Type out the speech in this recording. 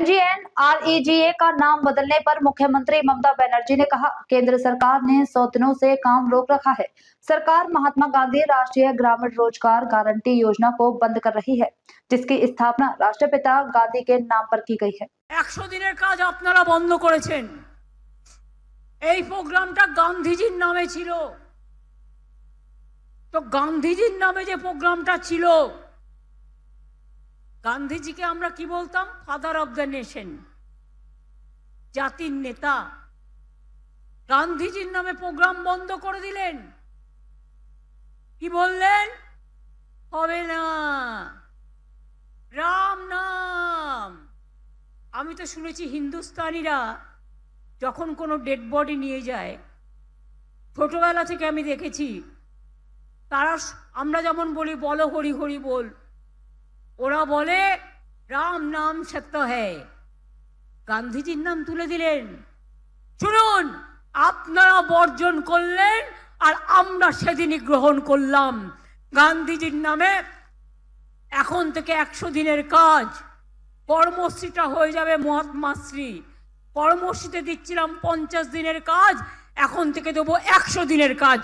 MGNREGA का नाम बदलने पर मुख्यमंत्री ममता बनर्जी ने कहा, केंद्र सरकार ने 100 दिनों से काम रोक रखा है। सरकार महात्मा गांधी राष्ट्रीय ग्रामीण रोजगार गारंटी योजना को बंद कर रही है, जिसकी स्थापना राष्ट्रपिता गांधी के नाम पर की गई है। 100 দিনের কাজ আপনারা বন্ধ করেছেন। এই প্রোগ্রামটা গান্ধীজির নামে ছিল। তো গান্ধীজির নামে যে প্রোগ্রামটা ছিল, গান্ধীজিকে আমরা কি বলতাম? ফাদার অফ দ্য নেশন, জাতির নেতা। গান্ধীজির নামে প্রোগ্রাম বন্ধ করে দিলেন। কি বললেন? হবে না, রাম নাম। আমি তো শুনেছি হিন্দুস্তানিরা যখন কোনো ডেড বডি নিয়ে যায়, ছোটবেলা থেকে আমি দেখেছি, তারা আমরা যেমন বলি বলো হরি হরি বল, ওরা বলে রাম নাম সত্য হ্যায়। গান্ধীজির নাম তুলে দিলেন। শুনুন, আপনারা বর্জন করলেন আর আমরা সেদিনই গ্রহণ করলাম। গান্ধীজির নামে এখন থেকে 100 দিনের কাজ, কর্মশ্রীটা হয়ে যাবে মহাত্মাশ্রী। কর্মশ্রীতে দিচ্ছিলাম 50 দিনের কাজ, এখন থেকে দেবো 100 দিনের কাজ।